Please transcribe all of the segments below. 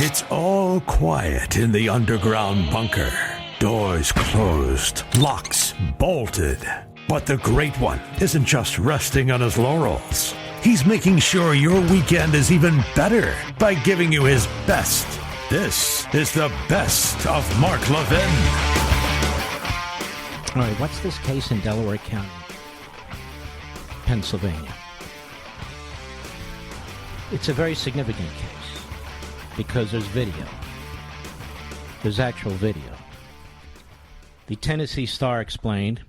It's all quiet in the underground bunker. Doors closed, locks bolted. But the Great One isn't just resting on his laurels. He's making sure your weekend is even better by giving you his best. This is the best of Mark Levin. All right, what's this case in Delaware County, Pennsylvania? It's a very significant case because there's video. There's actual video. The Tennessee Star explained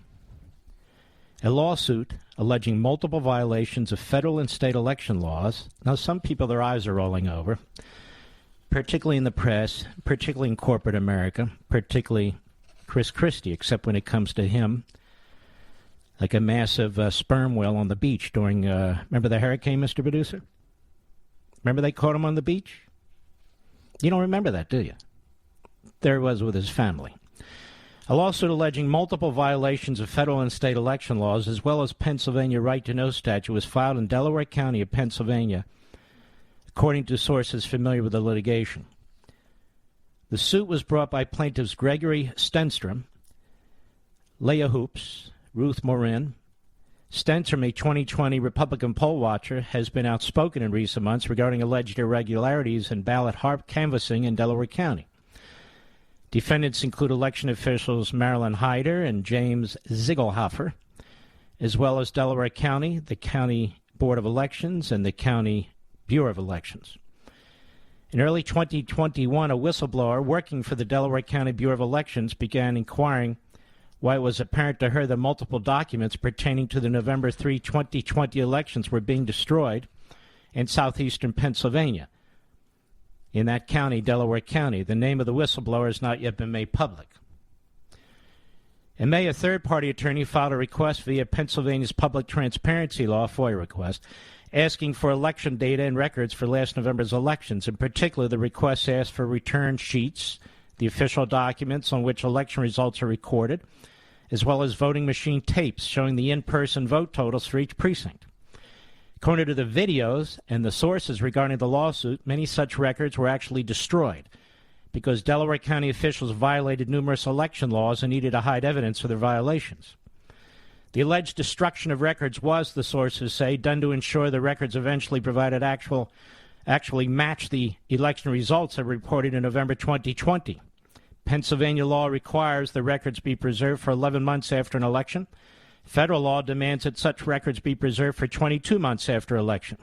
a lawsuit alleging multiple violations of federal and state election laws. Now, some people, their eyes are rolling over, particularly in the press, particularly in corporate America, particularly Chris Christie, except when it comes to him, like a massive sperm whale on the beach during, remember the hurricane, Mr. Producer? Remember they caught him on the beach? You don't remember that, do you? There he was with his family. A lawsuit alleging multiple violations of federal and state election laws, as well as Pennsylvania right-to-know statute, was filed in Delaware County of Pennsylvania, according to sources familiar with the litigation. The suit was brought by plaintiffs Gregory Stenstrom, Leah Hoops, Ruth Morin. Stenstrom, a 2020 Republican poll watcher, has been outspoken in recent months regarding alleged irregularities in ballot canvassing in Delaware County. Defendants include election officials Marilyn Hyder and James Ziegelhofer, as well as Delaware County, the County Board of Elections, and the County Bureau of Elections. In early 2021, a whistleblower working for the Delaware County Bureau of Elections began inquiring why it was apparent to her that multiple documents pertaining to the November 3, 2020 elections were being destroyed in southeastern Pennsylvania. In that county, Delaware County, the name of the whistleblower has not yet been made public. In May, a third-party attorney filed a request via Pennsylvania's public transparency law, FOIA request, asking for election data and records for last November's elections. In particular, the request asked for return sheets, the official documents on which election results are recorded, as well as voting machine tapes showing the in-person vote totals for each precinct. According to the videos and the sources regarding the lawsuit, many such records were actually destroyed because Delaware County officials violated numerous election laws and needed to hide evidence for their violations. The alleged destruction of records was, the sources say, done to ensure the records eventually provided actually matched the election results that were reported in November 2020. Pennsylvania law requires the records be preserved for 11 months after an election. Federal law demands that such records be preserved for 22 months after election.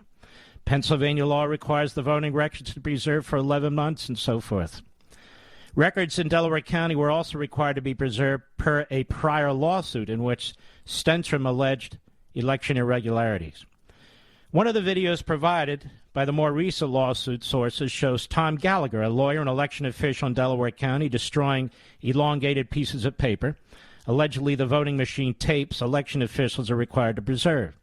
Pennsylvania law requires the voting records to be preserved for 11 months and so forth. Records in Delaware County were also required to be preserved per a prior lawsuit in which Stenstrom alleged election irregularities. One of the videos provided by the more recent lawsuit sources shows Tom Gallagher, a lawyer and election official in Delaware County, destroying elongated pieces of paper, allegedly the voting machine tapes election officials are required to preserve.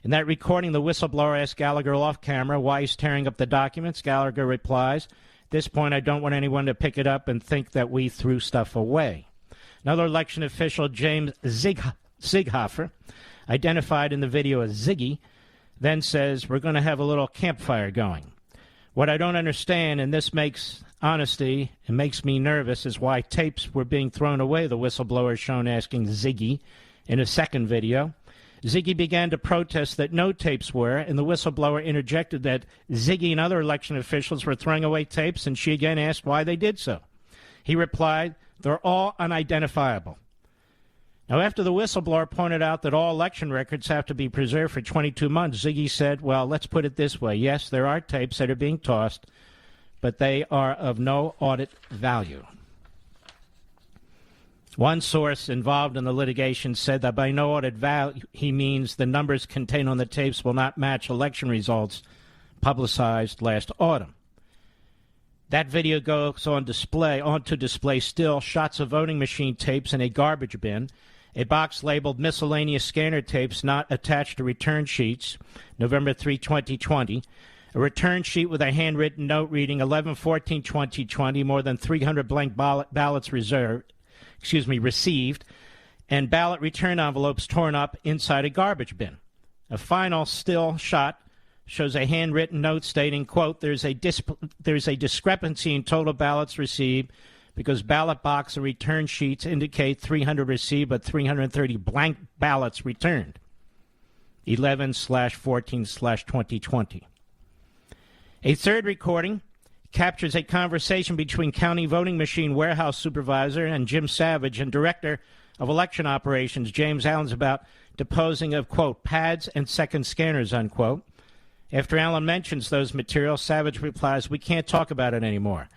In that recording, the whistleblower asked Gallagher off camera why he's tearing up the documents. Gallagher replies, "At this point, I don't want anyone to pick it up and think that we threw stuff away." Another election official, James Ziegelhofer, identified in the video as Ziggy, then says, "We're going to have a little campfire going." What I don't understand, and this makes honesty and makes me nervous, is why tapes were being thrown away, the whistleblower is shown asking Ziggy in a second video. Ziggy began to protest that no tapes were, and the whistleblower interjected that Ziggy and other election officials were throwing away tapes, and she again asked why they did so. He replied, "They're all unidentifiable." Now, after the whistleblower pointed out that all election records have to be preserved for 22 months, Ziggy said, "Well, let's put it this way. Yes, there are tapes that are being tossed, but they are of no audit value." One source involved in the litigation said that by no audit value, he means the numbers contained on the tapes will not match election results publicized last autumn. That video goes on to display still shots of voting machine tapes in a garbage bin, a box labeled miscellaneous scanner tapes not attached to return sheets, November 3, 2020, a return sheet with a handwritten note reading 11/14/2020, more than 300 blank ballots received, and ballot return envelopes torn up inside a garbage bin. A final still shot shows a handwritten note stating, quote, there's a discrepancy in total ballots received because ballot box and return sheets indicate 300 received but 330 blank ballots returned. 11/14/2020. A third recording captures a conversation between county voting machine warehouse supervisor and Jim Savage and director of election operations James Allen's about deposing of, quote, pads and second scanners, unquote. After Allen mentions those materials, Savage replies, we can't talk about it anymore.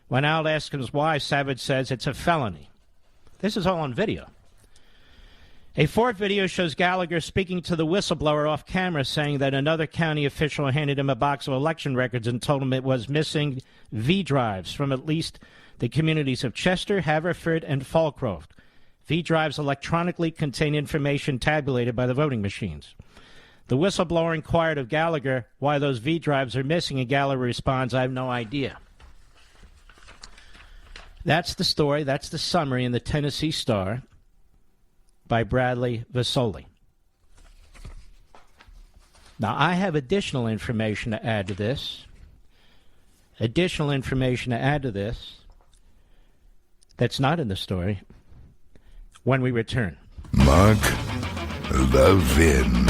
When Allen asks him why, Savage says it's a felony. This is all on video. A fourth video shows Gallagher speaking to the whistleblower off camera, saying that another county official handed him a box of election records and told him it was missing V drives from at least the communities of Chester, Haverford, and Falcroft. V drives electronically contain information tabulated by the voting machines. The whistleblower inquired of Gallagher why those V drives are missing, and Gallagher responds, I have no idea. That's the story. That's the summary in the Tennessee Star by Bradley Vasoli. Now, I have additional information to add to this. That's not in the story when we return. Mark Levin.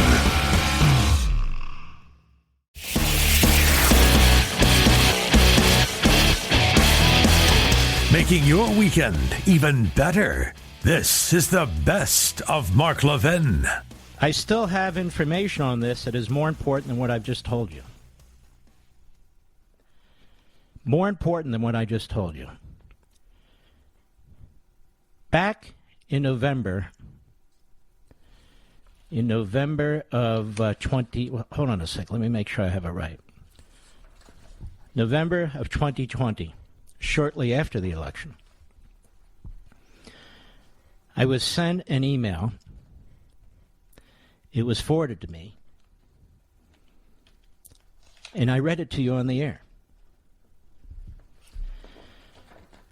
Making your weekend even better. This is the best of Mark Levin. I still have information on this that is more important than what I've just told you. More important than what I just told you. Back in November of 20... hold on a sec. Let me make sure I have it right. November of 2020, shortly after the election, I was sent an email. It was forwarded to me, and I read it to you on the air.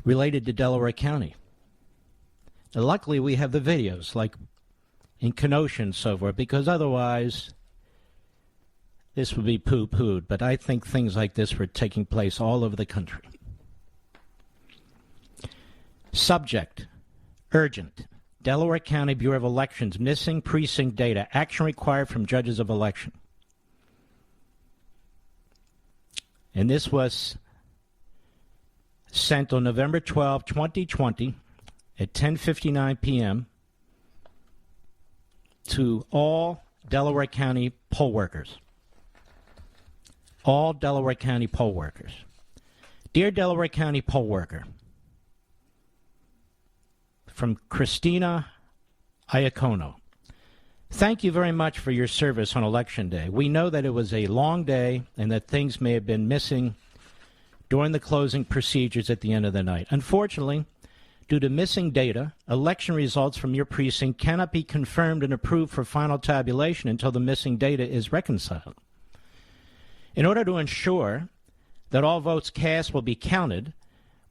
Related to Delaware County. Now, luckily, we have the videos, like in Kenosha and so forth, because otherwise this would be poo-pooed. But I think things like this were taking place all over the country. Subject, urgent. Delaware County Bureau of Elections, missing precinct data. Action required from judges of election. And this was sent on November 12, 2020 at 10:59 p.m. to all Delaware County poll workers. All Delaware County poll workers. Dear Delaware County poll worker, from Christina Iacono. Thank you very much for your service on Election Day. We know that it was a long day and that things may have been missing during the closing procedures at the end of the night. Unfortunately, due to missing data, election results from your precinct cannot be confirmed and approved for final tabulation until the missing data is reconciled. In order to ensure that all votes cast will be counted,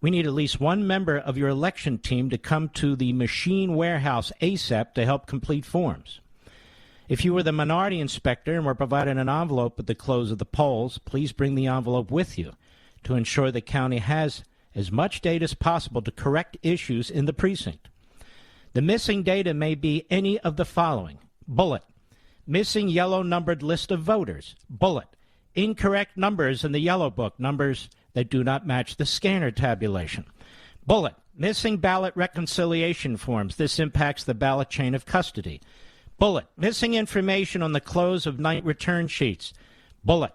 we need at least one member of your election team to come to the machine warehouse ASAP to help complete forms. If you were the minority inspector and were provided an envelope at the close of the polls, please bring the envelope with you to ensure the county has as much data as possible to correct issues in the precinct. The missing data may be any of the following. Bullet. Missing yellow numbered list of voters. Bullet. Incorrect numbers in the yellow book. Numbers that do not match the scanner tabulation. Bullet. Missing ballot reconciliation forms. This impacts the ballot chain of custody. Bullet. Missing information on the close of night return sheets. Bullet.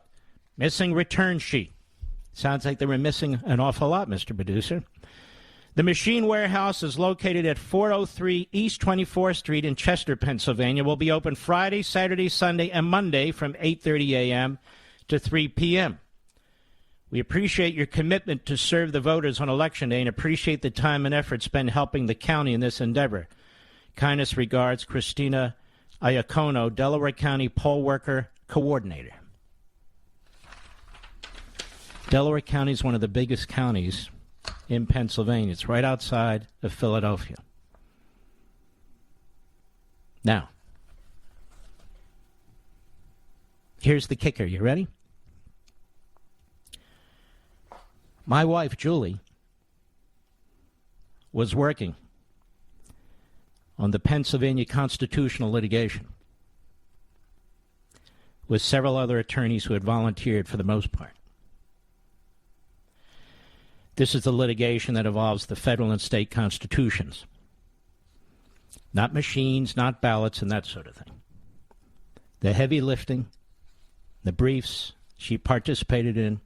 Missing return sheet. Sounds like they were missing an awful lot, Mr. Producer. The machine warehouse is located at 403 East 24th Street in Chester, Pennsylvania. Will be open Friday, Saturday, Sunday, and Monday from 8:30 a.m. to 3 p.m. We appreciate your commitment to serve the voters on Election Day and appreciate the time and effort spent helping the county in this endeavor. Kindest regards, Christina Iacono, Delaware County Poll Worker Coordinator. Delaware County is one of the biggest counties in Pennsylvania. It's right outside of Philadelphia. Now, here's the kicker. You ready? My wife, Julie, was working on the Pennsylvania constitutional litigation with several other attorneys who had volunteered for the most part. This is the litigation that involves the federal and state constitutions. Not machines, not ballots, and that sort of thing. The heavy lifting, the briefs she participated in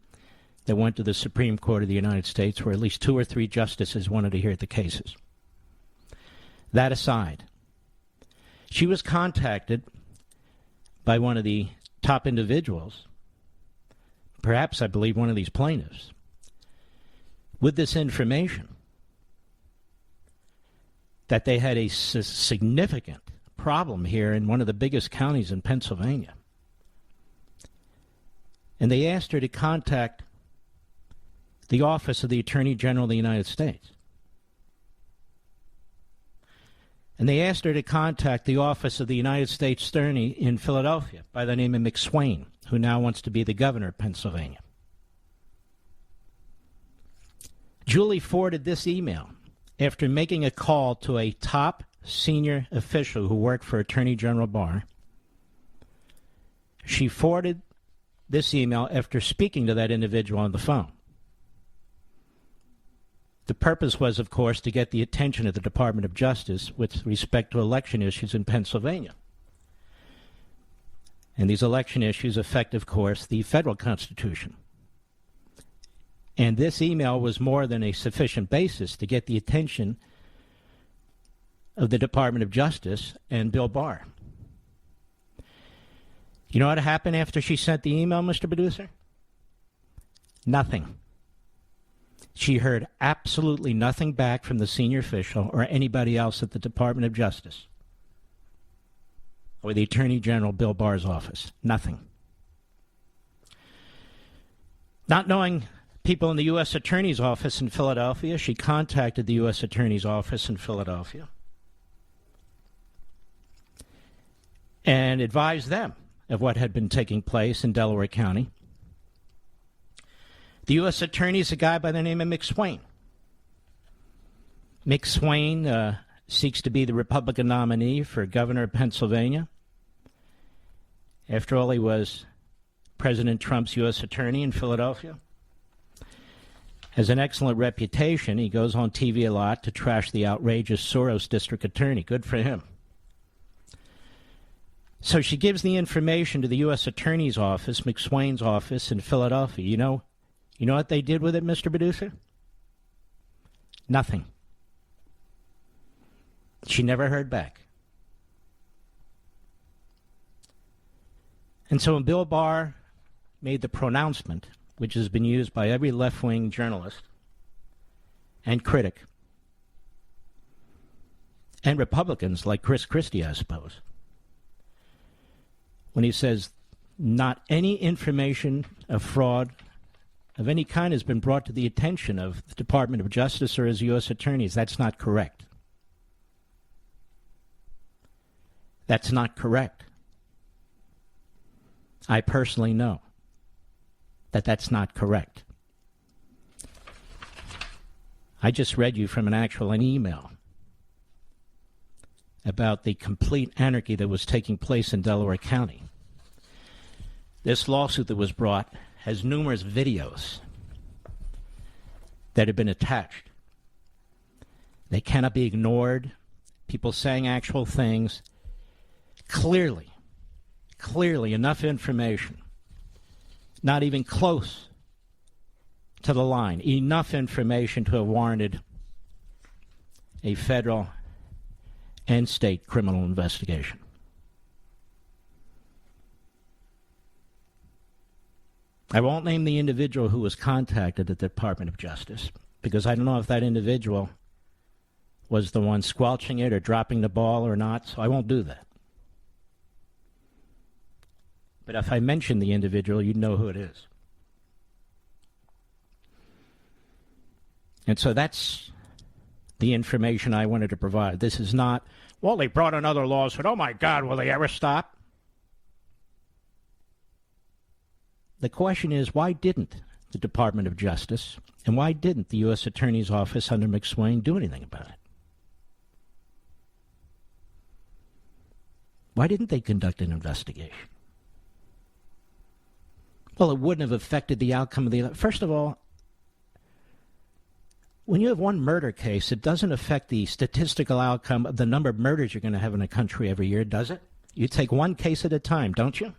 that went to the Supreme Court of the United States, where at least 2 or 3 justices wanted to hear the cases. That aside, she was contacted by one of the top individuals, perhaps I believe one of these plaintiffs, with this information that they had a significant problem here in one of the biggest counties in Pennsylvania. And they asked her to contact the Office of the Attorney General of the United States. And they asked her to contact the Office of the United States Attorney in Philadelphia by the name of McSwain, who now wants to be the governor of Pennsylvania. Julie forwarded this email after making a call to a top senior official who worked for Attorney General Barr. She forwarded this email after speaking to that individual on the phone. The purpose was, of course, to get the attention of the Department of Justice with respect to election issues in Pennsylvania. And these election issues affect, of course, the federal Constitution. And this email was more than a sufficient basis to get the attention of the Department of Justice and Bill Barr. You know what happened after she sent the email, Mr. Producer? Nothing. She heard absolutely nothing back from the senior official or anybody else at the Department of Justice or the Attorney General Bill Barr's office. Nothing. Not knowing people in the U.S. Attorney's Office in Philadelphia, she contacted the U.S. Attorney's Office in Philadelphia and advised them of what had been taking place in Delaware County. The U.S. Attorney is a guy by the name of McSwain. McSwain seeks to be the Republican nominee for governor of Pennsylvania. After all, he was President Trump's U.S. Attorney in Philadelphia. Has an excellent reputation. He goes on TV a lot to trash the outrageous Soros district attorney. Good for him. So she gives the information to the U.S. Attorney's Office, McSwain's office in Philadelphia. You know what they did with it, Mr. Producer? Nothing. She never heard back. And so when Bill Barr made the pronouncement, which has been used by every left-wing journalist and critic, and Republicans like Chris Christie, I suppose, when he says not any information of fraud of any kind has been brought to the attention of the Department of Justice or his U.S. attorneys. That's not correct. That's not correct. I personally know that that's not correct. I just read you from an email about the complete anarchy that was taking place in Delaware County. This lawsuit that was brought has numerous videos that have been attached. They cannot be ignored. People saying actual things. Clearly enough information, not even close to the line, enough information to have warranted a federal and state criminal investigation. I won't name the individual who was contacted at the Department of Justice because I don't know if that individual was the one squelching it or dropping the ball or not, so I won't do that. But if I mention the individual, you'd know who it is. And so that's the information I wanted to provide. This is not, well, they brought another lawsuit. Oh, my God, will they ever stop? The question is, why didn't the Department of Justice, and why didn't the U.S. Attorney's Office under McSwain do anything about it? Why didn't they conduct an investigation? Well, it wouldn't have affected the outcome of the election. First of all, when you have one murder case, it doesn't affect the statistical outcome of the number of murders you're going to have in a country every year, does it? You take one case at a time, don't you?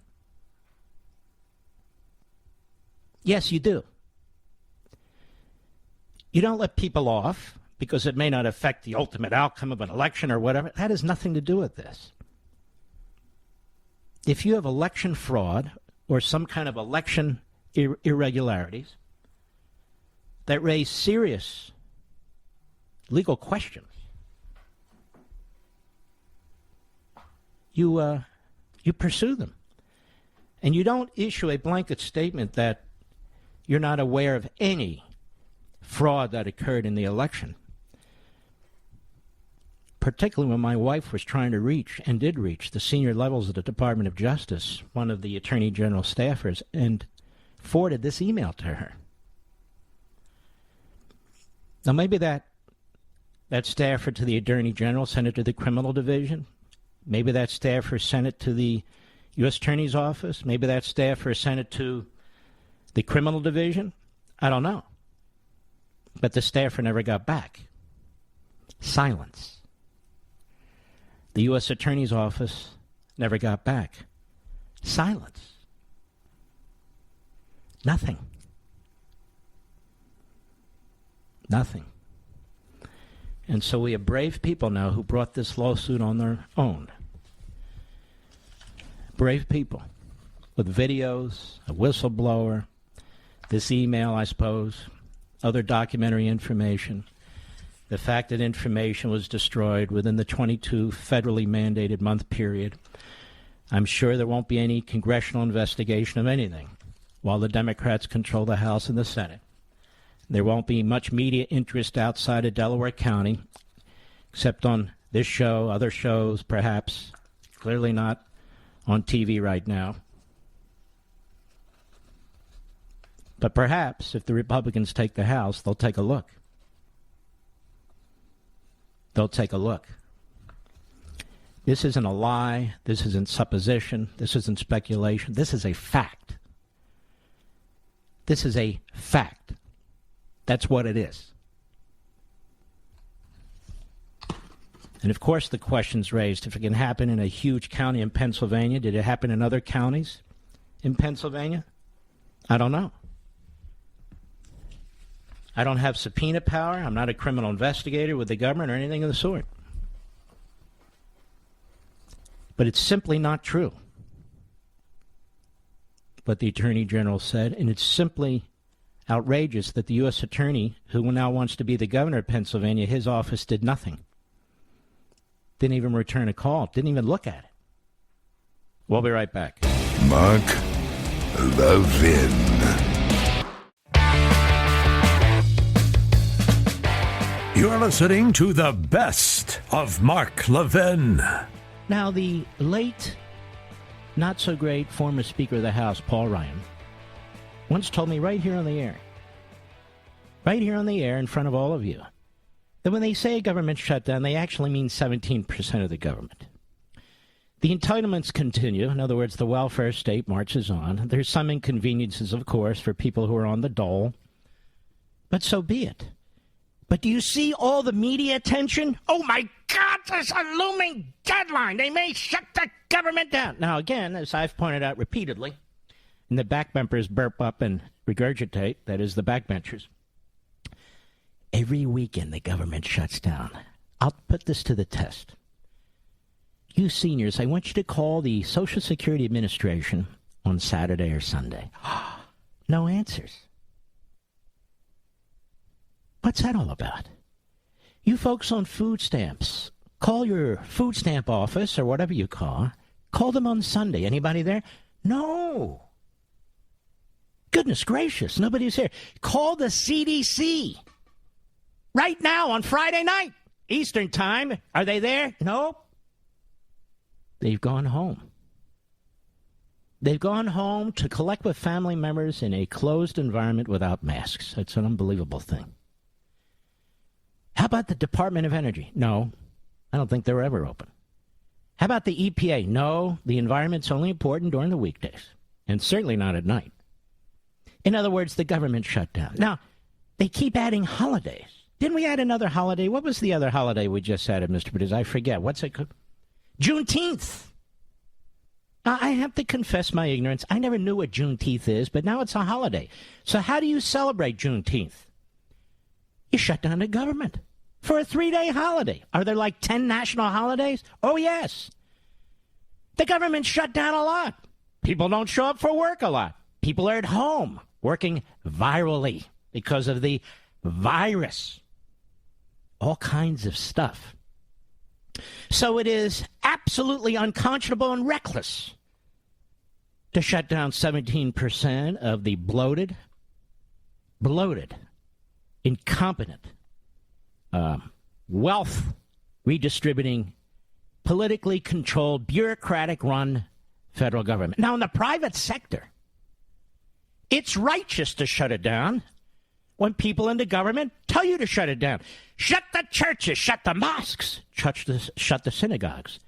Yes, you do. You don't let people off because it may not affect the ultimate outcome of an election or whatever. That has nothing to do with this. If you have election fraud or some kind of election irregularities that raise serious legal questions, you pursue them. And you don't issue a blanket statement that you're not aware of any fraud that occurred in the election. Particularly when my wife was trying to reach, and did reach, the senior levels of the Department of Justice, one of the Attorney General staffers, and forwarded this email to her. Now maybe that staffer to the Attorney General sent it to the Criminal Division. Maybe that staffer sent it to the U.S. Attorney's Office. Maybe that staffer sent it to the Criminal Division. I don't know. But the staffer never got back. Silence. The U.S. Attorney's Office never got back. Silence. Nothing. Nothing. And so we have brave people now who brought this lawsuit on their own. Brave people with videos, a whistleblower, this email, I suppose, other documentary information. The fact that information was destroyed within the 22 federally mandated month period. I'm sure there won't be any congressional investigation of anything while the Democrats control the House and the Senate. There won't be much media interest outside of Delaware County, except on this show, other shows perhaps, clearly not on TV right now. But perhaps if the Republicans take the House, they'll take a look. They'll take a look. This isn't a lie. This isn't supposition. This isn't speculation. This is a fact. This is a fact. That's what it is. And of course the question's raised, if it can happen in a huge county in Pennsylvania, did it happen in other counties in Pennsylvania? I don't know. I don't have subpoena power. I'm not a criminal investigator with the government or anything of the sort. But it's simply not true what the Attorney General said, and it's simply outrageous that the U.S. Attorney, who now wants to be the governor of Pennsylvania, his office did nothing. Didn't even return a call. Didn't even look at it. We'll be right back. Mark Levin. You're listening to the best of Mark Levin. Now, the late, not-so-great former Speaker of the House, Paul Ryan, once told me right here on the air in front of all of you, that when they say a government shutdown, they actually mean 17% of the government. The entitlements continue. In other words, the welfare state marches on. There's some inconveniences, of course, for people who are on the dole, but so be it. But do you see all the media attention? Oh, my God, there's a looming deadline. They may shut the government down. Now, again, as I've pointed out repeatedly, and the backbenchers burp up and regurgitate, that is, the backbenchers, every weekend the government shuts down. I'll put this to the test. You seniors, I want you to call the Social Security Administration on Saturday or Sunday. No answers. What's that all about? You folks on food stamps, call your food stamp office or whatever you call them on Sunday. Anybody there? No. Goodness gracious, nobody's here. Call the CDC. Right now on Friday night, Eastern time. Are they there? No. They've gone home. They've gone home to collect with family members in a closed environment without masks. It's an unbelievable thing. How about the Department of Energy? No, I don't think they're ever open. How about the EPA? No, the environment's only important during the weekdays, and certainly not at night. In other words, the government shut down. Now, they keep adding holidays. Didn't we add another holiday? What was the other holiday we just added, Mr. Producer? I forget. What's it called? Juneteenth. Now, I have to confess my ignorance. I never knew what Juneteenth is, but now it's a holiday. So how do you celebrate Juneteenth? You shut down the government for a 3-day holiday. Are there like 10 national holidays? Oh, yes. The government shut down a lot. People don't show up for work a lot. People are at home working virally because of the virus. All kinds of stuff. So it is absolutely unconscionable and reckless to shut down 17% of the bloated, incompetent, wealth redistributing, politically controlled, bureaucratic-run federal government. Now, in the private sector, it's righteous to shut it down when people in the government tell you to shut it down. Shut the churches, shut the mosques, shut the synagogues,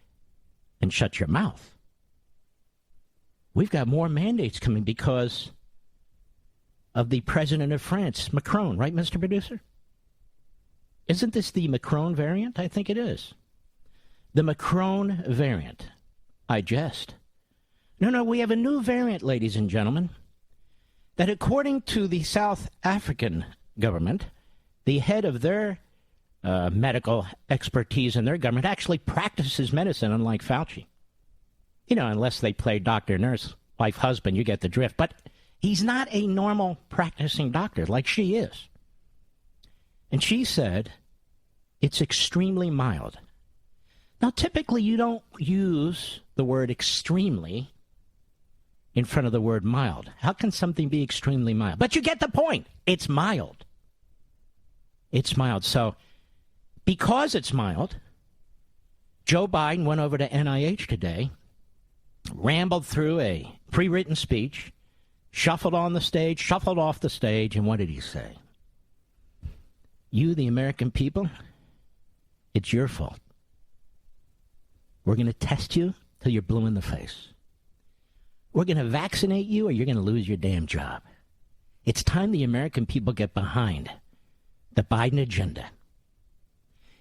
and shut your mouth. We've got more mandates coming because of the president of France, Macron, right, Mr. Producer? Isn't this the Macron variant? I think it is. The Macron variant. I jest. No, we have a new variant, ladies and gentlemen, that according to the South African government, the head of their medical expertise in their government actually practices medicine, unlike Fauci. You know, unless they play doctor, nurse, wife, husband, you get the drift. But he's not a normal practicing doctor like she is. And she said it's extremely mild. Now, typically you don't use the word extremely in front of the word mild. How can something be extremely mild? But you get the point. It's mild. It's mild. So, because it's mild, Joe Biden went over to NIH today, rambled through a pre-written speech, shuffled on the stage, shuffled off the stage, and what did he say? You, the American people, it's your fault. We're going to test you till you're blue in the face. We're going to vaccinate you or you're going to lose your damn job. It's time the American people get behind the Biden agenda.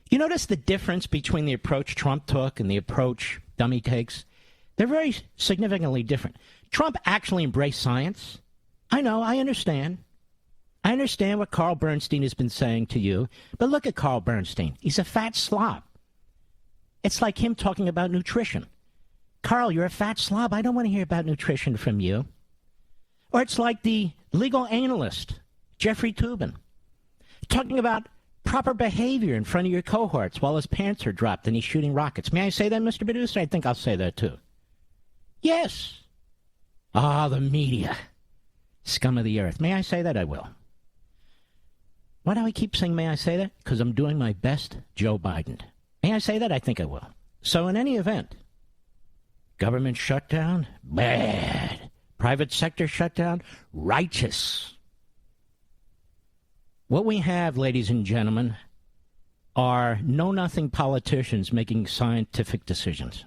You notice the difference between the approach Trump took and the approach Dummy takes? They're very significantly different. Trump actually embraced science. I know, I understand. I understand what Carl Bernstein has been saying to you, but look at Carl Bernstein. He's a fat slob. It's like him talking about nutrition. Carl, you're a fat slob. I don't want to hear about nutrition from you. Or it's like the legal analyst, Jeffrey Toobin, talking about proper behavior in front of your cohorts while his pants are dropped and he's shooting rockets. May I say that, Mr. Producer? I think I'll say that, too. Yes. Ah, the media. Scum of the earth. May I say that? I will. Why do I keep saying may I say that? Because I'm doing my best Joe Biden. May I say that? I think I will. So in any event, government shutdown, bad. Private sector shutdown, righteous. What we have, ladies and gentlemen, are know-nothing politicians making scientific decisions.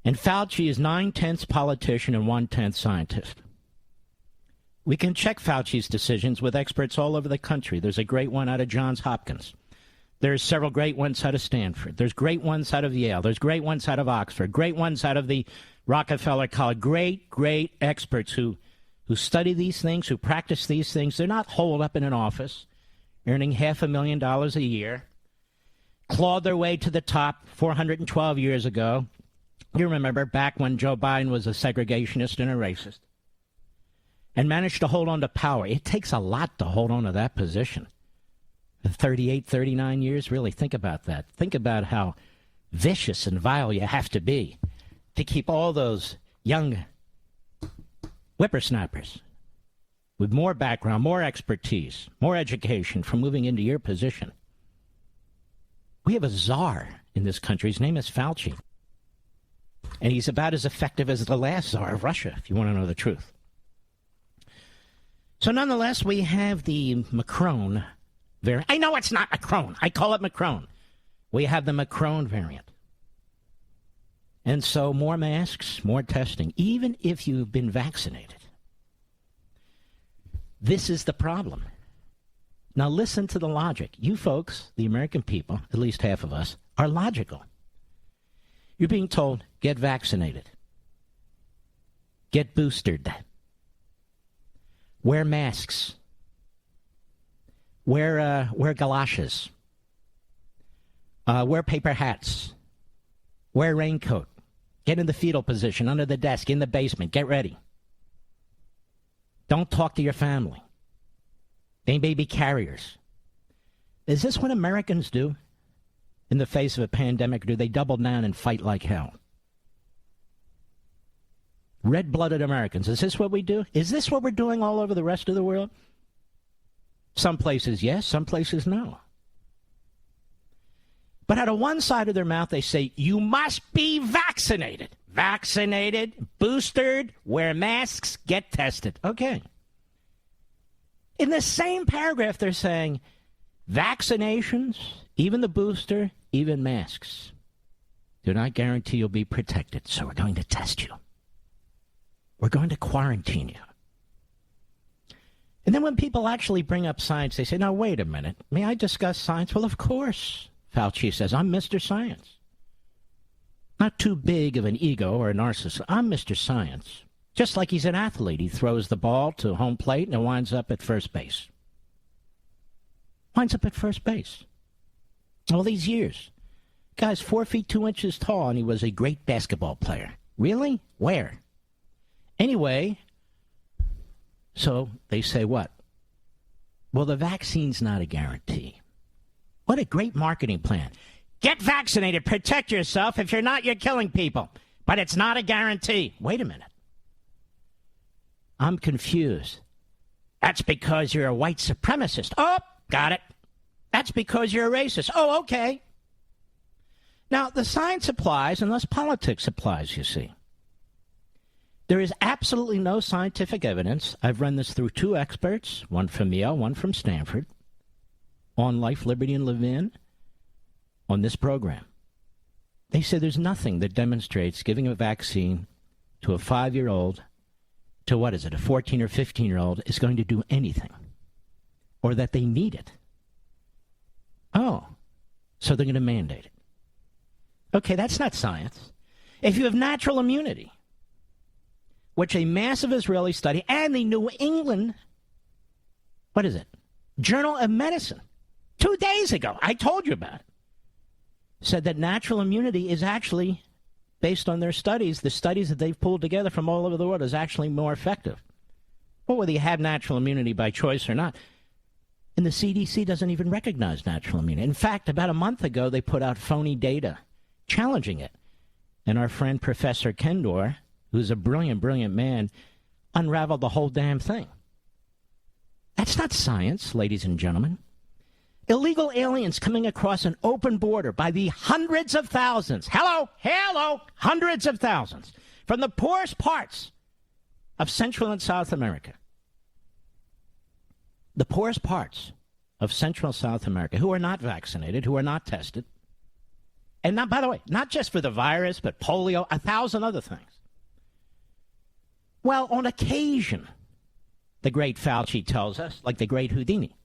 And Fauci is 9/10 politician and 1/10 scientist. We can check Fauci's decisions with experts all over the country. There's a great one out of Johns Hopkins. There's several great ones out of Stanford. There's great ones out of Yale. There's great ones out of Oxford. Great ones out of the Rockefeller College. Great experts who study these things, who practice these things. They're not holed up in an office, earning $500,000 a year, clawed their way to the top 412 years ago. You remember back when Joe Biden was a segregationist and a racist and managed to hold on to power. It takes a lot to hold on to that position. 38, 39 years, really, think about that. Think about how vicious and vile you have to be to keep all those young whippersnappers with more background, more expertise, more education from moving into your position. We have a czar in this country. His name is Fauci. And he's about as effective as the last Tsar of Russia, if you want to know the truth. So nonetheless, we have the Macron variant. I know it's not Macron. I call it Macron. We have the Macron variant. And so more masks, more testing, even if you've been vaccinated. This is the problem. Now listen to the logic. You folks, the American people, at least half of us, are logical. You're being told, get vaccinated. Get boosted. Wear masks. Wear galoshes. Wear paper hats. Wear a raincoat. Get in the fetal position, under the desk, in the basement. Get ready. Don't talk to your family. They may be carriers. Is this what Americans do in the face of a pandemic? Or do they double down and fight like hell? Red-blooded Americans, is this what we do? Is this what we're doing all over the rest of the world? Some places yes, some places no. But out of one side of their mouth, they say, you must be vaccinated. Vaccinated, boosted, wear masks, get tested. Okay. In the same paragraph, they're saying, vaccinations, even the booster, even masks, do not guarantee you'll be protected. So we're going to test you. We're going to quarantine you. And then when people actually bring up science, they say, now, wait a minute. May I discuss science? Well, of course, Fauci says, I'm Mr. Science. Not too big of an ego or a narcissist. I'm Mr. Science. Just like he's an athlete. He throws the ball to home plate and it winds up at first base. Winds up at first base. All these years. Guy's 4 feet 2 inches tall and he was a great basketball player. Really? Where? Anyway, so they say what? Well, the vaccine's not a guarantee. What a great marketing plan. Get vaccinated. Protect yourself. If you're not, you're killing people. But it's not a guarantee. Wait a minute. I'm confused. That's because you're a white supremacist. Oh, got it. That's because you're a racist. Oh, okay. Now, the science applies unless politics applies, you see. There is absolutely no scientific evidence. I've run this through 2 experts, one from Yale, one from Stanford, on life, liberty, and Levin, on this program. They say there's nothing that demonstrates giving a vaccine to a 5-year-old, to what is it, a 14 or 15-year-old, is going to do anything, or that they need it. Oh, so they're going to mandate it. Okay, that's not science. If you have natural immunity, which a massive Israeli study and the New England, what is it, Journal of Medicine, 2 days ago, I told you about it, said that natural immunity is actually, based on their studies, the studies that they've pulled together from all over the world, is actually more effective. Well, whether you have natural immunity by choice or not. And the CDC doesn't even recognize natural immunity. In fact, about a month ago, they put out phony data challenging it. And our friend Professor Kendor, who's a brilliant, brilliant man, unraveled the whole damn thing. That's not science, ladies and gentlemen. Illegal aliens coming across an open border by the hundreds of thousands. Hello, hundreds of thousands. From the poorest parts of Central and South America. The poorest parts of Central and South America, who are not vaccinated, who are not tested. And not, by the way, not just for the virus, but polio, 1,000 other things. Well, on occasion, the great Fauci tells us, like the great Houdini,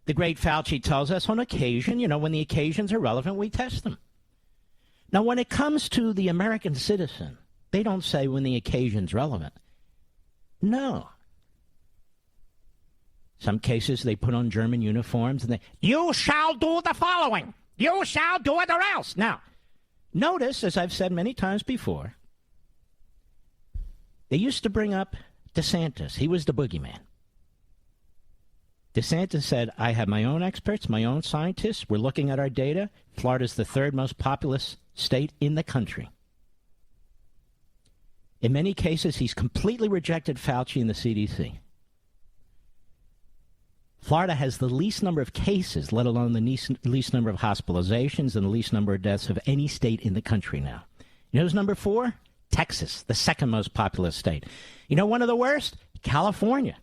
the great Fauci tells us on occasion, when the occasions are relevant, we test them. Now, when it comes to the American citizen, they don't say when the occasion's relevant. No. Some cases they put on German uniforms and you shall do the following. You shall do it or else. Now, notice, as I've said many times before, they used to bring up DeSantis. He was the boogeyman. DeSantis said, I have my own experts, my own scientists. We're looking at our data. Florida's the 3rd most populous state in the country. In many cases, he's completely rejected Fauci and the CDC. Florida has the least number of cases, let alone the least number of hospitalizations and the least number of deaths of any state in the country now. You know who's number 4? Texas, the second most populous state. You know one of the worst? California.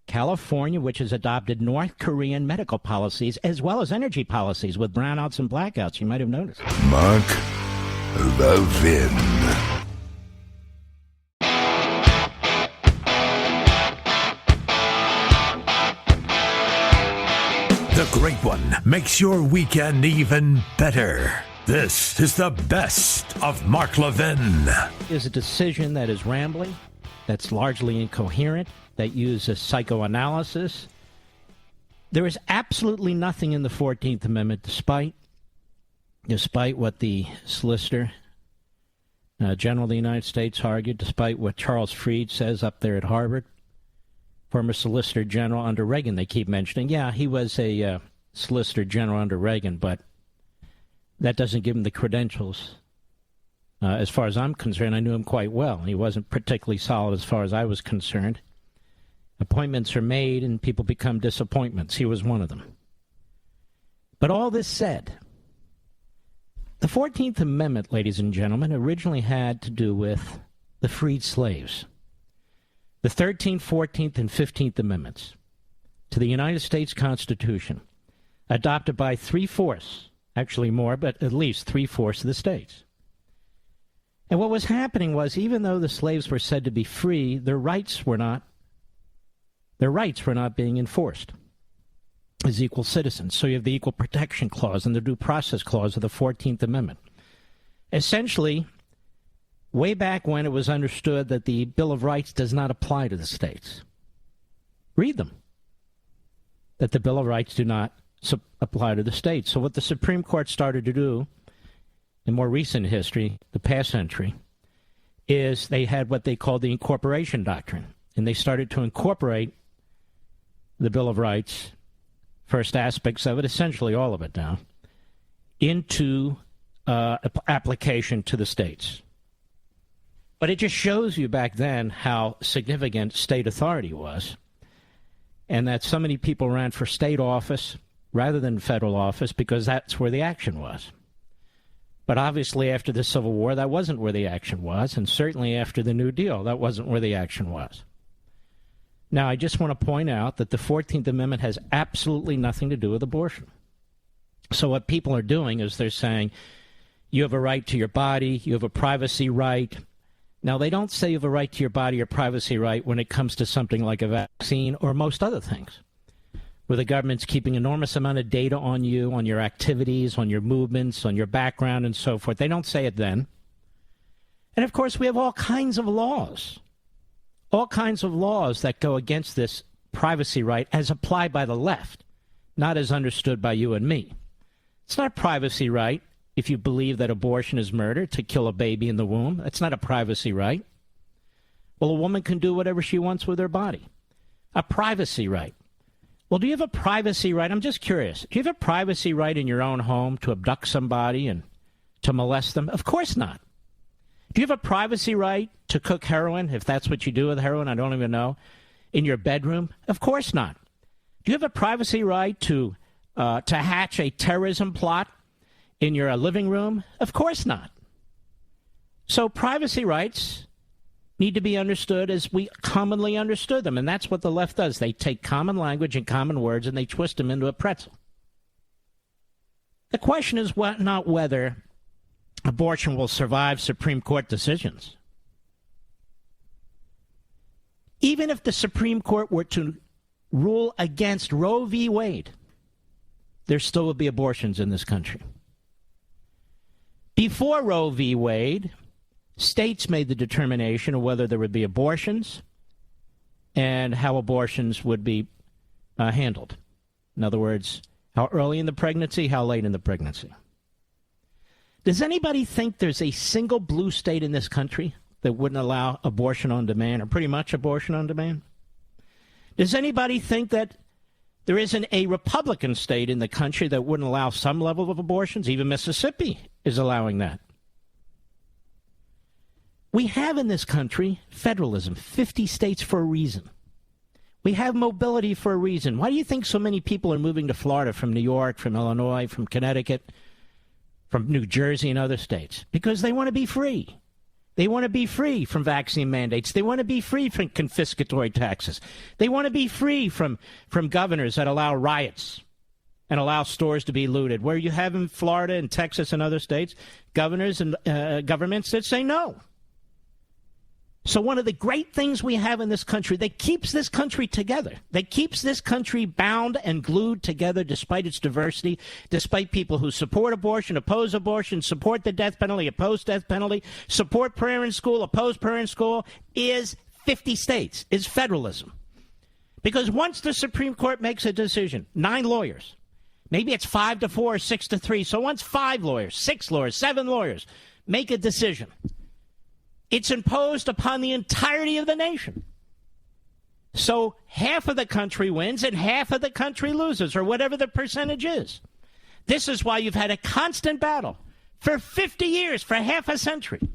California, which has adopted North Korean medical policies as well as energy policies with brownouts and blackouts. You might have noticed. Mark Levin. The Great One makes your weekend even better. This is the best of Mark Levin. Is a decision that is rambling, that's largely incoherent, that uses psychoanalysis. There is absolutely nothing in the 14th Amendment, despite what the Solicitor General of the United States argued, despite what Charles Freed says up there at Harvard, former Solicitor General under Reagan, they keep mentioning. Yeah, he was a Solicitor General under Reagan, but that doesn't give him the credentials. As far as I'm concerned, I knew him quite well. He wasn't particularly solid as far as I was concerned. Appointments are made and people become disappointments. He was one of them. But all this said, the 14th Amendment, ladies and gentlemen, originally had to do with the freed slaves. The 13th, 14th, and 15th Amendments to the United States Constitution, adopted by 3/4, actually more, but at least 3/4 of the states. And what was happening was, even though the slaves were said to be free, their rights were not being enforced as equal citizens. So you have the Equal Protection Clause and the Due Process Clause of the 14th Amendment. Essentially, way back when it was understood that the Bill of Rights does not apply to the states. Read them. That the Bill of Rights do not apply to the states. So what the Supreme Court started to do in more recent history, the past century, is they had what they called the incorporation doctrine. And they started to incorporate the Bill of Rights, first aspects of it, essentially all of it now, into application to the states. But it just shows you back then how significant state authority was, and that so many people ran for state office rather than federal office because that's where the action was. But obviously after the Civil War, that wasn't where the action was, and certainly after the New Deal, that wasn't where the action was. Now, I just want to point out that the 14th Amendment has absolutely nothing to do with abortion. So what people are doing is they're saying, you have a right to your body, you have a privacy right. Now, they don't say you have a right to your body or privacy right when it comes to something like a vaccine or most other things, where the government's keeping enormous amount of data on you, on your activities, on your movements, on your background, and so forth. They don't say it then. And, of course, we have all kinds of laws that go against this privacy right as applied by the left, not as understood by you and me. It's not a privacy right if you believe that abortion is murder, to kill a baby in the womb. That's not a privacy right. Well, a woman can do whatever she wants with her body. A privacy right. Well, do you have a privacy right? I'm just curious. Do you have a privacy right in your own home to abduct somebody and to molest them? Of course not. Do you have a privacy right to cook heroin, if that's what you do with heroin? I don't even know. In your bedroom? Of course not. Do you have a privacy right to hatch a terrorism plot in your living room? Of course not. So privacy rights need to be understood as we commonly understood them, and that's what the left does. They take common language and common words and they twist them into a pretzel. The question is not whether abortion will survive Supreme Court decisions. Even if the Supreme Court were to rule against Roe v. Wade, there still would be abortions in this country. Before Roe v. Wade, states made the determination of whether there would be abortions and how abortions would be handled. In other words, how early in the pregnancy, how late in the pregnancy. Does anybody think there's a single blue state in this country that wouldn't allow abortion on demand, or pretty much abortion on demand? Does anybody think that there isn't a Republican state in the country that wouldn't allow some level of abortions? Even Mississippi is allowing that. We have in this country federalism, 50 states for a reason. We have mobility for a reason. Why do you think so many people are moving to Florida from New York, from Illinois, from Connecticut, from New Jersey and other states, because they want to be free. They want to be free from vaccine mandates. They want to be free from confiscatory taxes. They want to be free from governors that allow riots and allow stores to be looted, where you have in Florida and Texas and other states, governors and governments that say no. So one of the great things we have in this country that keeps this country together, that keeps this country bound and glued together despite its diversity, despite people who support abortion, oppose abortion, support the death penalty, oppose death penalty, support prayer in school, oppose prayer in school, is 50 states, is federalism. Because once the Supreme Court makes a decision, 9 lawyers, maybe it's 5-4 or 6-3, so once 5 lawyers, 6 lawyers, 7 lawyers make a decision, it's imposed upon the entirety of the nation. So half of the country wins and half of the country loses, or whatever the percentage is. This is why you've had a constant battle for 50 years, for half a century,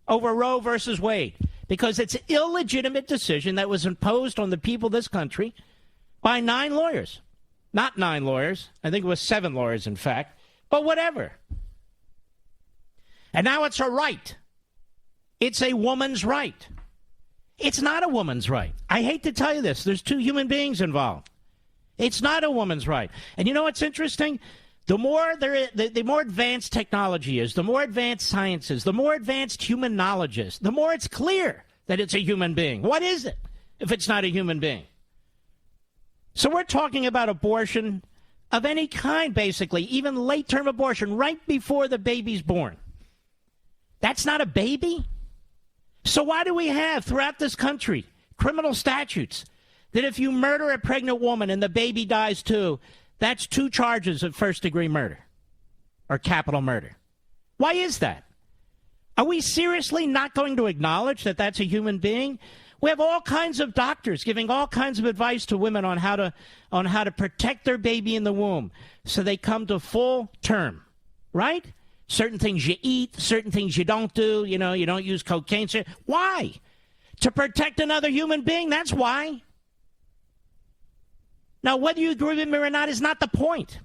over Roe versus Wade, because it's an illegitimate decision that was imposed on the people of this country by 9 lawyers. Not 9 lawyers. I think it was 7 lawyers, in fact. But whatever. And now it's a right. It's a woman's right. It's not a woman's right. I hate to tell you this. There's 2 human beings involved. It's not a woman's right. And you know what's interesting? The more the more advanced technology is, the more advanced science is, the more advanced human knowledge is, the more it's clear that it's a human being. What is it if it's not a human being? So we're talking about abortion of any kind, basically, even late-term abortion, right before the baby's born. That's not a baby? So why do we have, throughout this country, criminal statutes that if you murder a pregnant woman and the baby dies too, that's 2 charges of first-degree murder or capital murder? Why is that? Are we seriously not going to acknowledge that that's a human being? We have all kinds of doctors giving all kinds of advice to women on how to protect their baby in the womb so they come to full term, right? Certain things you eat, certain things you don't do. You know, you don't use cocaine. Why? To protect another human being. That's why. Now, whether you agree with me or not is not the point.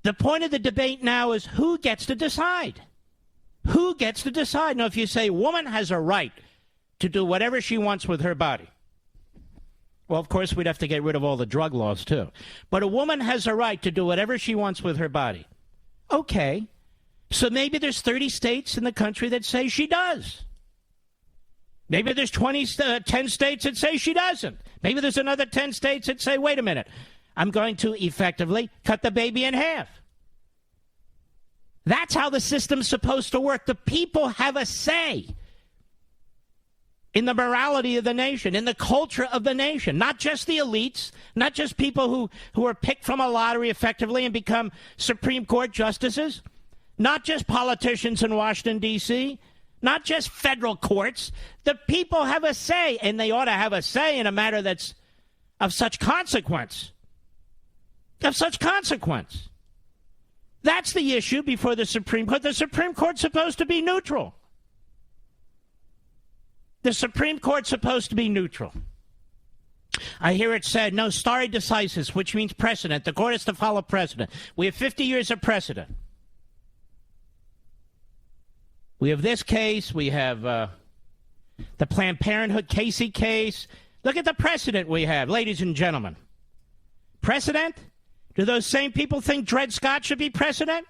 The point of the debate now is who gets to decide. Who gets to decide? Now, if you say woman has a right to do whatever she wants with her body, well, of course, we'd have to get rid of all the drug laws, too. But a woman has a right to do whatever she wants with her body. Okay. So maybe there's 30 states in the country that say she does. Maybe there's 10 states that say she doesn't. Maybe there's another 10 states that say, wait a minute, I'm going to effectively cut the baby in half. That's how the system's supposed to work. The people have a say in the morality of the nation, in the culture of the nation, not just the elites, not just people who are picked from a lottery effectively and become Supreme Court justices. Not just politicians in Washington, D.C., not just federal courts. The people have a say, and they ought to have a say in a matter that's of such consequence. Of such consequence. That's the issue before the Supreme Court. The Supreme Court's supposed to be neutral. The Supreme Court's supposed to be neutral. I hear it said, no, stare decisis, which means precedent. The court has to follow precedent. We have 50 years of precedent. We have this case. We have the Planned Parenthood Casey case. Look at the precedent we have, ladies and gentlemen. Precedent? Do those same people think Dred Scott should be precedent?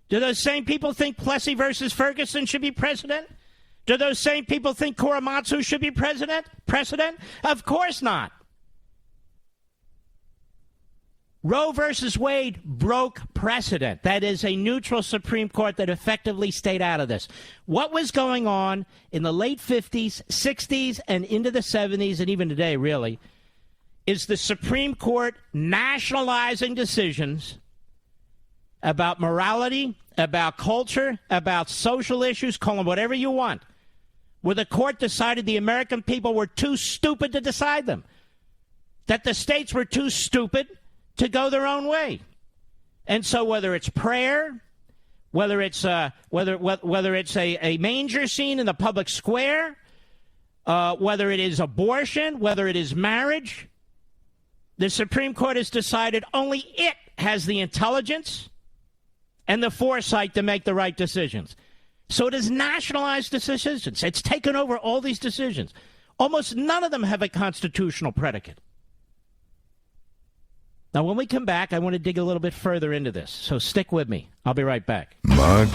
Do those same people think Plessy versus Ferguson should be precedent? Do those same people think Korematsu should be precedent? Of course not. Roe versus Wade broke precedent. That is a neutral Supreme Court that effectively stayed out of this. What was going on in the late 50s, 60s, and into the 70s, and even today, really, is the Supreme Court nationalizing decisions about morality, about culture, about social issues, call them whatever you want, where the court decided the American people were too stupid to decide them, that the states were too stupid to go their own way. And so whether it's prayer, whether it's a manger scene in the public square, whether it is abortion, whether it is marriage, the Supreme Court has decided only it has the intelligence and the foresight to make the right decisions. So it has nationalized decisions. It's taken over all these decisions. Almost none of them have a constitutional predicate. Now, when we come back, I want to dig a little bit further into this. So stick with me. I'll be right back. Mark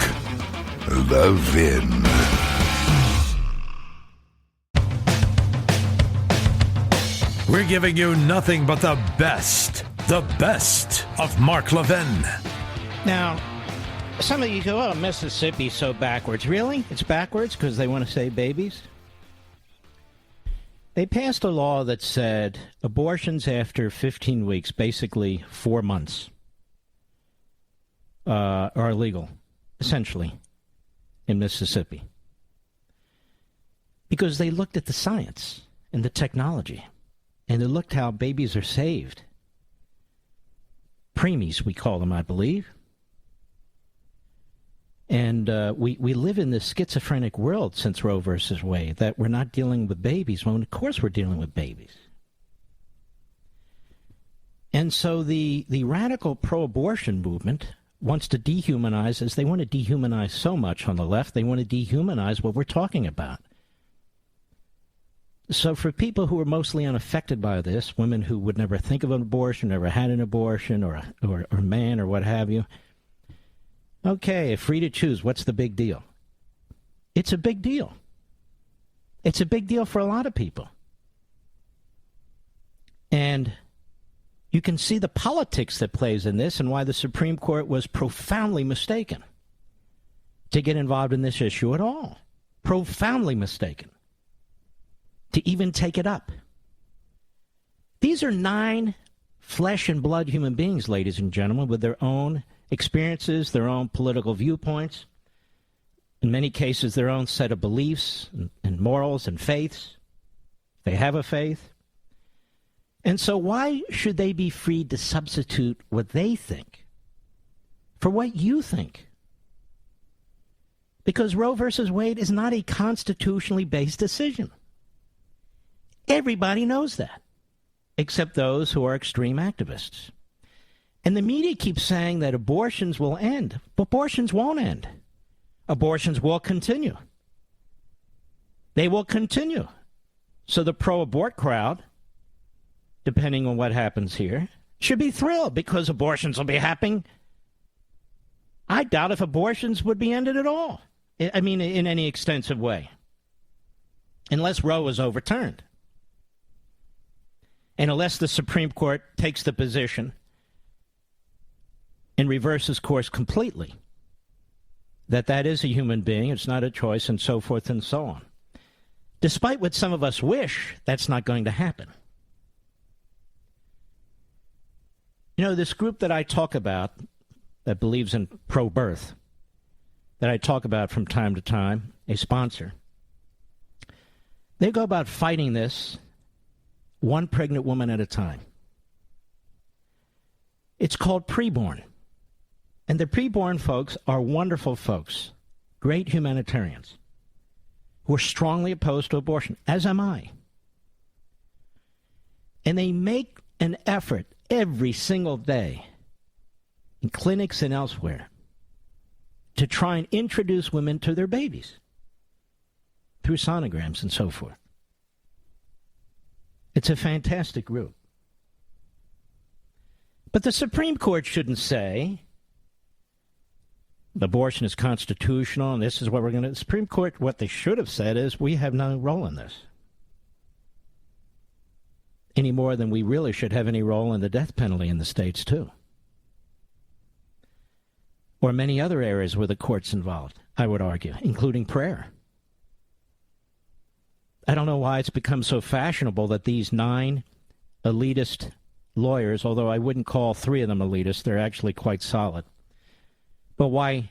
Levin. We're giving you nothing but the best of Mark Levin. Now, some of you go, oh, Mississippi's so backwards. Really? It's backwards because they want to save babies? They passed a law that said abortions after 15 weeks, basically 4 months, are illegal, essentially, in Mississippi. Because they looked at the science and the technology, and they looked how babies are saved. Preemies, we call them, I believe. And we live in this schizophrenic world since Roe versus Wade, that we're not dealing with babies. Well, of course we're dealing with babies. And so the radical pro-abortion movement wants to dehumanize, as they want to dehumanize so much on the left, they want to dehumanize what we're talking about. So for people who are mostly unaffected by this, women who would never think of an abortion, never had an abortion, or a man or what have you, okay, free to choose. What's the big deal? It's a big deal. It's a big deal for a lot of people. And you can see the politics that plays in this and why the Supreme Court was profoundly mistaken to get involved in this issue at all. Profoundly mistaken to even take it up. These are 9 flesh and blood human beings, ladies and gentlemen, with their own experiences, their own political viewpoints, in many cases their own set of beliefs and morals and faiths. They have a faith. And so why should they be free to substitute what they think for what you think? Because Roe versus Wade is not a constitutionally based decision. Everybody knows that, except those who are extreme activists. And the media keeps saying that abortions will end. But abortions won't end. Abortions will continue. They will continue. So the pro-abort crowd, depending on what happens here, should be thrilled because abortions will be happening. I doubt if abortions would be ended at all. I mean, in any extensive way. Unless Roe was overturned. And unless the Supreme Court takes the position and reverses course completely, that is a human being, it's not a choice, and so forth and so on. Despite what some of us wish, that's not going to happen. You know, this group that I talk about that believes in pro-birth, that I talk about from time to time, a sponsor, they go about fighting this one pregnant woman at a time. It's called preborn. And the preborn folks are wonderful folks, great humanitarians, who are strongly opposed to abortion, as am I. And they make an effort every single day in clinics and elsewhere to try and introduce women to their babies through sonograms and so forth. It's a fantastic group. But the Supreme Court shouldn't say abortion is constitutional and this is what we're going to... The Supreme Court, what they should have said is we have no role in this. Any more than we really should have any role in the death penalty in the states, too. Or many other areas where the court's involved, I would argue, including prayer. I don't know why it's become so fashionable that these 9 elitist lawyers, although I wouldn't call 3 of them elitist, they're actually quite solid. But why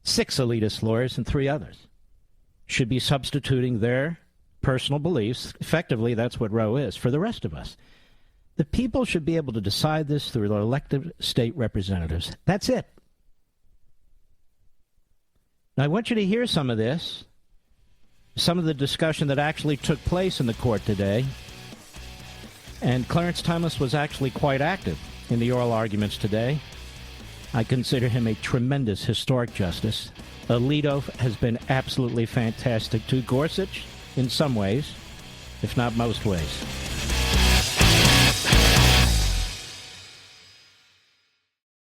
6 elitist lawyers and 3 others should be substituting their personal beliefs, effectively that's what Roe is, for the rest of us. The people should be able to decide this through their elected state representatives. That's it. Now, I want you to hear some of this, some of the discussion that actually took place in the court today. And Clarence Thomas was actually quite active in the oral arguments today. I consider him a tremendous historic justice. Alito has been absolutely fantastic too. Gorsuch, in some ways, if not most ways.